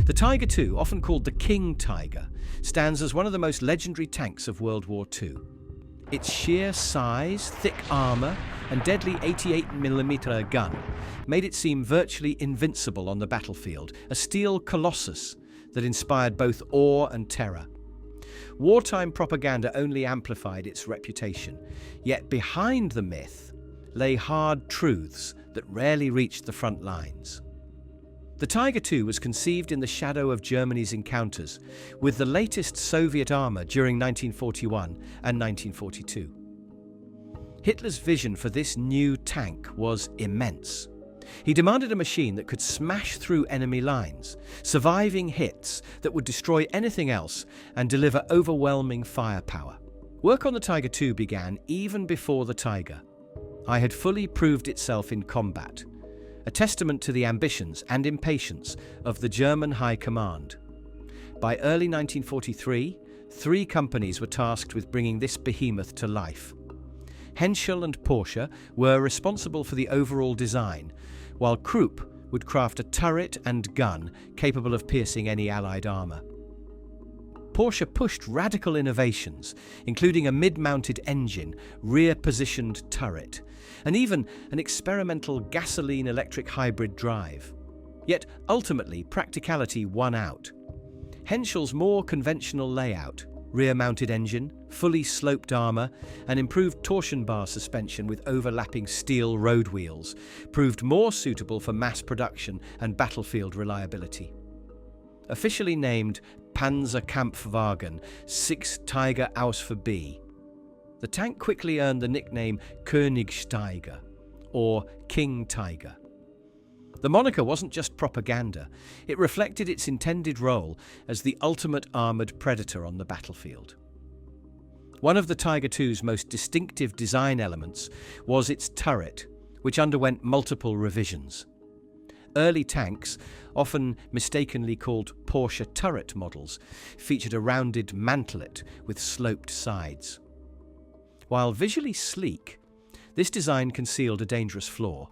The Tiger II, often called the King Tiger, stands as one of the most legendary tanks of World War II. Its sheer size, thick armour, and deadly 88mm gun made it seem virtually invincible on the battlefield, a steel colossus that inspired both awe and terror. Wartime propaganda only amplified its reputation, yet behind the myth lay hard truths that rarely reached the front lines. The Tiger II was conceived in the shadow of Germany's encounters with the latest Soviet armour during 1941 and 1942. Hitler's vision for this new tank was immense. He demanded a machine that could smash through enemy lines, surviving hits that would destroy anything else and deliver overwhelming firepower. Work on the Tiger II began even before the Tiger. I had fully proved itself in combat, a testament to the ambitions and impatience of the German High Command. By early 1943, 3 companies were tasked with bringing this behemoth to life. Henschel and Porsche were responsible for the overall design, while Krupp would craft a turret and gun capable of piercing any Allied armour. Porsche pushed radical innovations, including a mid-mounted engine, rear-positioned turret, and even an experimental gasoline-electric hybrid drive. Yet ultimately, practicality won out. Henschel's more conventional layout, rear-mounted engine, fully sloped armour, and improved torsion bar suspension with overlapping steel road wheels proved more suitable for mass production and battlefield reliability. Officially named Panzerkampfwagen 6 Tiger Aus für B, the tank quickly earned the nickname Königstiger, or King Tiger. The moniker wasn't just propaganda, it reflected its intended role as the ultimate armoured predator on the battlefield. One of the Tiger II's most distinctive design elements was its turret, which underwent multiple revisions. Early tanks, often mistakenly called Porsche turret models, featured a rounded mantelet with sloped sides. While visually sleek, this design concealed a dangerous flaw: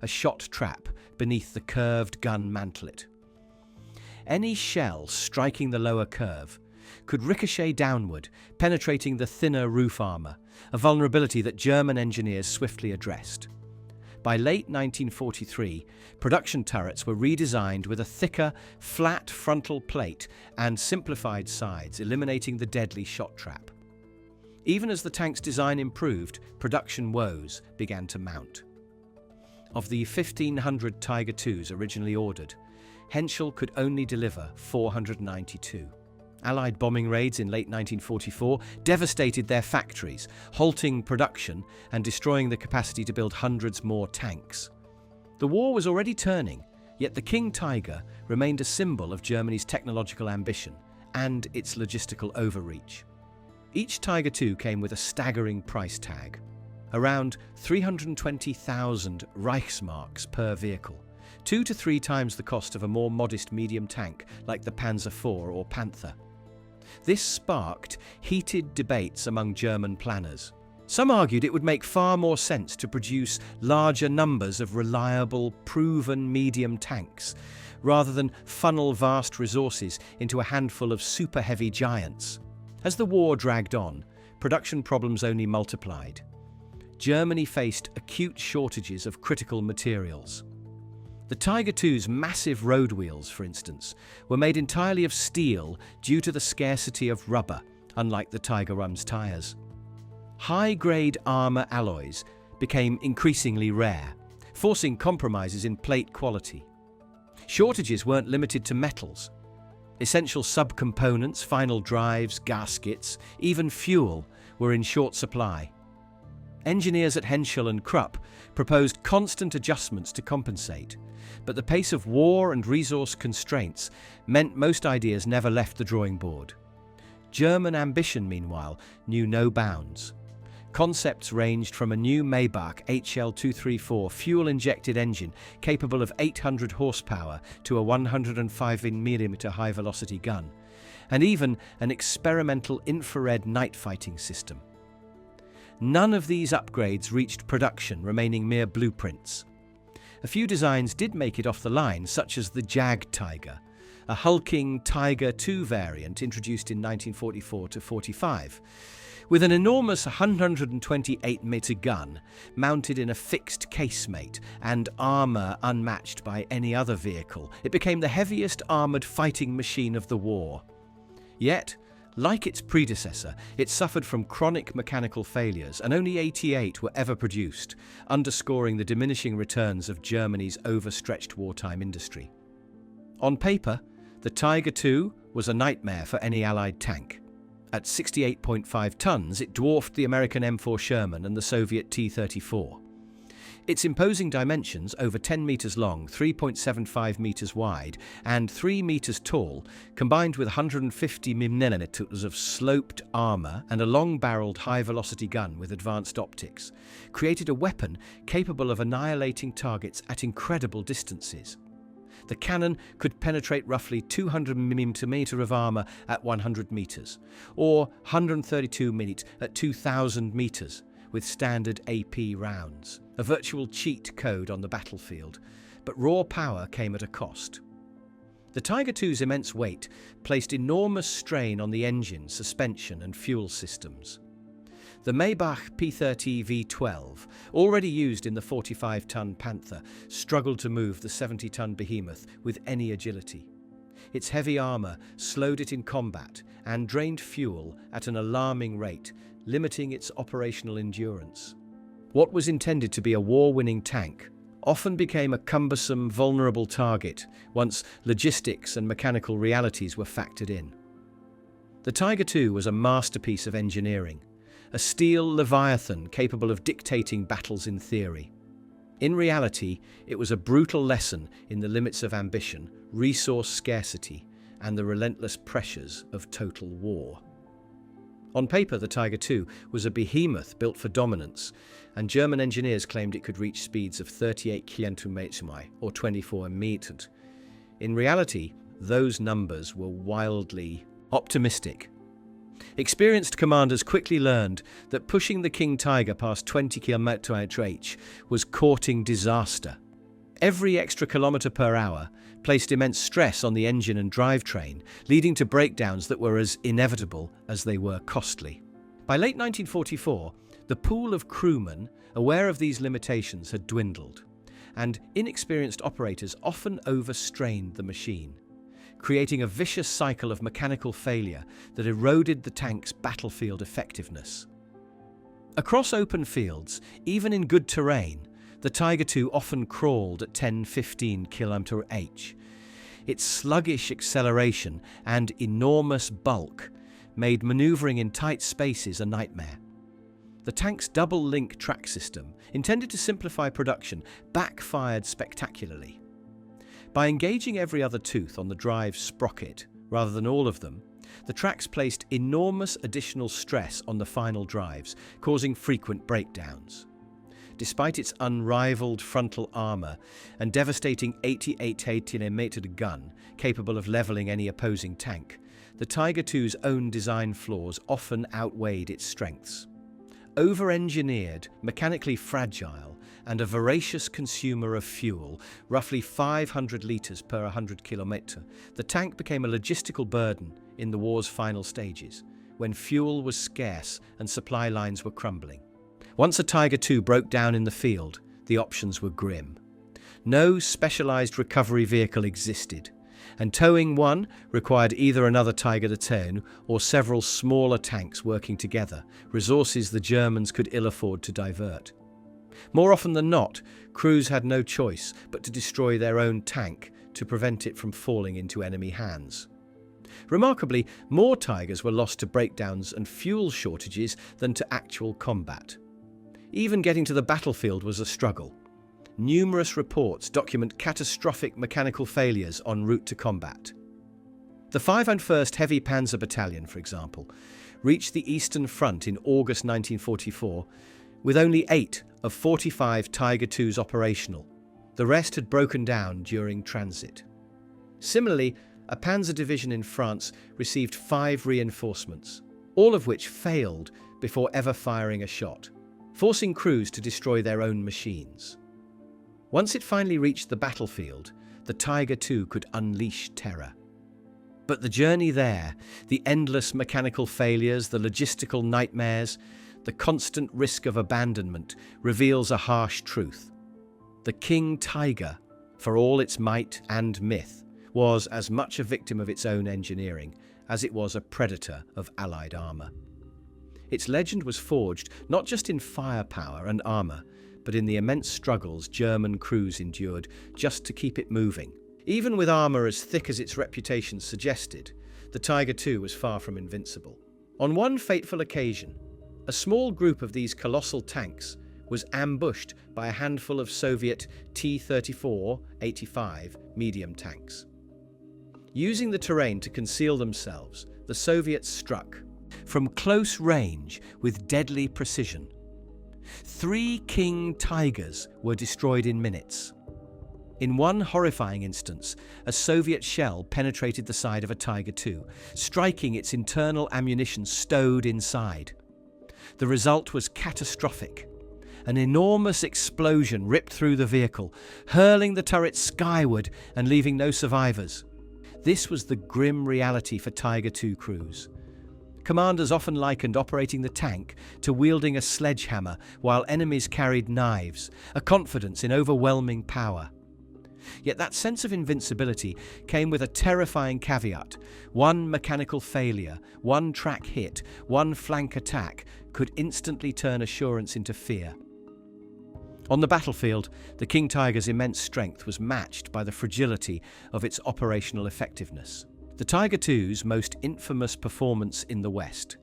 a shot trap beneath the curved gun mantelet. Any shell striking the lower curve could ricochet downward, penetrating the thinner roof armour, a vulnerability that German engineers swiftly addressed. By late 1943, production turrets were redesigned with a thicker, flat frontal plate and simplified sides, eliminating the deadly shot trap. Even as the tank's design improved, production woes began to mount. Of the 1,500 Tiger IIs originally ordered, Henschel could only deliver 492. Allied bombing raids in late 1944 devastated their factories, halting production and destroying the capacity to build hundreds more tanks. The war was already turning, yet the King Tiger remained a symbol of Germany's technological ambition and its logistical overreach. Each Tiger II came with a staggering price tag, around 320,000 Reichsmarks per vehicle, 2 to 3 times the cost of a more modest medium tank like the Panzer IV or Panther. This sparked heated debates among German planners. Some argued it would make far more sense to produce larger numbers of reliable, proven medium tanks, rather than funnel vast resources into a handful of super-heavy giants. As the war dragged on, production problems only multiplied. Germany faced acute shortages of critical materials. The Tiger II's massive road wheels, for instance, were made entirely of steel due to the scarcity of rubber, unlike the Tiger I's tyres. High-grade armour alloys became increasingly rare, forcing compromises in plate quality. Shortages weren't limited to metals. Essential subcomponents, final drives, gaskets, even fuel were in short supply. Engineers at Henschel and Krupp proposed constant adjustments to compensate, but the pace of war and resource constraints meant most ideas never left the drawing board. German ambition, meanwhile, knew no bounds. Concepts ranged from a new Maybach HL234 fuel-injected engine capable of 800 horsepower to a 105mm high-velocity gun, and even an experimental infrared night fighting system. None of these upgrades reached production, remaining mere blueprints. A few designs did make it off the line, such as the Jag Tiger, a hulking Tiger II variant introduced in 1944 to 45, with an enormous 128-meter gun mounted in a fixed casemate and armour unmatched by any other vehicle. It became the heaviest armoured fighting machine of the war. Yet, like its predecessor, it suffered from chronic mechanical failures, and only 88 were ever produced, underscoring the diminishing returns of Germany's overstretched wartime industry. On paper, the Tiger II was a nightmare for any Allied tank. At 68.5 tons, it dwarfed the American M4 Sherman and the Soviet T-34. Its imposing dimensions, over 10 meters long, 3.75 meters wide, and 3 meters tall, combined with 150 mm of sloped armor and a long-barreled high-velocity gun with advanced optics, created a weapon capable of annihilating targets at incredible distances. The cannon could penetrate roughly 200 mm of armor at 100 meters, or 132 mm at 2,000 meters, with standard AP rounds, a virtual cheat code on the battlefield, but raw power came at a cost. The Tiger II's immense weight placed enormous strain on the engine, suspension and fuel systems. The Maybach P-30 V12, already used in the 45-ton Panther, struggled to move the 70-ton behemoth with any agility. Its heavy armor slowed it in combat and drained fuel at an alarming rate, limiting its operational endurance. What was intended to be a war-winning tank often became a cumbersome, vulnerable target once logistics and mechanical realities were factored in. The Tiger II was a masterpiece of engineering, a steel leviathan capable of dictating battles in theory. In reality, it was a brutal lesson in the limits of ambition, resource scarcity, and the relentless pressures of total war. On paper, the Tiger II was a behemoth built for dominance, and German engineers claimed it could reach speeds of 38 km/h or 24 meters. In reality, those numbers were wildly optimistic. Experienced commanders quickly learned that pushing the King Tiger past 20 km/h was courting disaster. Every extra kilometre per hour placed immense stress on the engine and drivetrain, leading to breakdowns that were as inevitable as they were costly. By late 1944, the pool of crewmen aware of these limitations had dwindled, and inexperienced operators often overstrained the machine, creating a vicious cycle of mechanical failure that eroded the tank's battlefield effectiveness. Across open fields, even in good terrain, the Tiger II often crawled at 10-15 km/h. Its sluggish acceleration and enormous bulk made maneuvering in tight spaces a nightmare. The tank's double-link track system, intended to simplify production, backfired spectacularly. By engaging every other tooth on the drive sprocket, rather than all of them, the tracks placed enormous additional stress on the final drives, causing frequent breakdowns. Despite its unrivaled frontal armor and devastating 88-mm gun capable of leveling any opposing tank, the Tiger II's own design flaws often outweighed its strengths. Over-engineered, mechanically fragile, and a voracious consumer of fuel, roughly 500 litres per 100 km, the tank became a logistical burden in the war's final stages, when fuel was scarce and supply lines were crumbling. Once a Tiger II broke down in the field, the options were grim. No specialized recovery vehicle existed, and towing one required either another Tiger II or several smaller tanks working together, resources the Germans could ill afford to divert. More often than not, crews had no choice but to destroy their own tank to prevent it from falling into enemy hands. Remarkably, more Tigers were lost to breakdowns and fuel shortages than to actual combat. Even getting to the battlefield was a struggle. Numerous reports document catastrophic mechanical failures en route to combat. The 501st Heavy Panzer Battalion, for example, reached the Eastern Front in August 1944 with only 8 of 45 Tiger IIs operational. The rest had broken down during transit. Similarly, a panzer division in France received 5 reinforcements, all of which failed before ever firing a shot, forcing crews to destroy their own machines. Once it finally reached the battlefield, the Tiger II could unleash terror. But the journey there, the endless mechanical failures, the logistical nightmares, the constant risk of abandonment reveals a harsh truth. The King Tiger, for all its might and myth, was as much a victim of its own engineering as it was a predator of Allied armour. Its legend was forged not just in firepower and armour, but in the immense struggles German crews endured just to keep it moving. Even with armour as thick as its reputation suggested, the Tiger II was far from invincible. On one fateful occasion, a small group of these colossal tanks was ambushed by a handful of Soviet T-34-85 medium tanks. Using the terrain to conceal themselves, the Soviets struck from close range with deadly precision. 3 King Tigers were destroyed in minutes. In one horrifying instance, a Soviet shell penetrated the side of a Tiger II, striking its internal ammunition stowed inside. The result was catastrophic. An enormous explosion ripped through the vehicle, hurling the turret skyward and leaving no survivors. This was the grim reality for Tiger II crews. Commanders often likened operating the tank to wielding a sledgehammer while enemies carried knives, a confidence in overwhelming power. Yet that sense of invincibility came with a terrifying caveat. One mechanical failure, one track hit, one flank attack could instantly turn assurance into fear. On the battlefield, the King Tiger's immense strength was matched by the fragility of its operational effectiveness. The Tiger II's most infamous performance in the West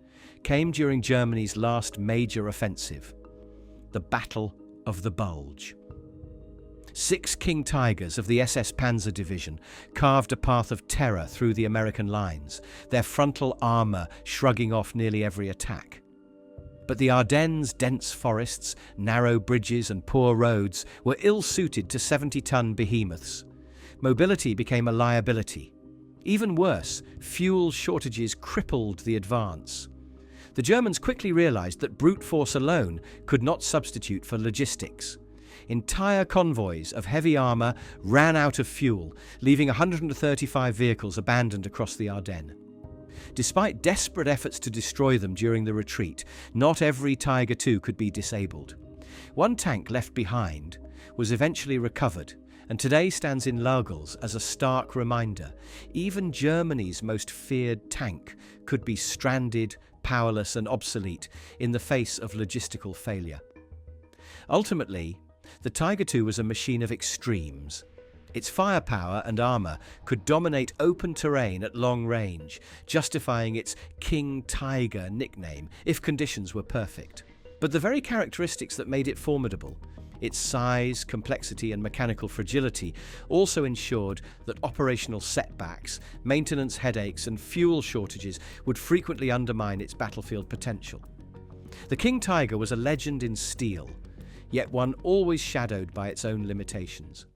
came during Germany's last major offensive, the Battle of the Bulge. 6 King Tigers of the SS Panzer Division carved a path of terror through the American lines, their frontal armour shrugging off nearly every attack. But the Ardennes' dense forests, narrow bridges and poor roads were ill-suited to 70-ton behemoths. Mobility became a liability. Even worse, fuel shortages crippled the advance. The Germans quickly realized that brute force alone could not substitute for logistics. Entire convoys of heavy armour ran out of fuel, leaving 135 vehicles abandoned across the Ardennes. Despite desperate efforts to destroy them during the retreat, not every Tiger II could be disabled. One tank left behind was eventually recovered, and today stands in Laugels as a stark reminder. Even Germany's most feared tank could be stranded, powerless and obsolete in the face of logistical failure. Ultimately, the Tiger II was a machine of extremes. Its firepower and armour could dominate open terrain at long range, justifying its King Tiger nickname if conditions were perfect. But the very characteristics that made it formidable, its size, complexity and mechanical fragility, also ensured that operational setbacks, maintenance headaches and fuel shortages would frequently undermine its battlefield potential. The King Tiger was a legend in steel, yet one always shadowed by its own limitations.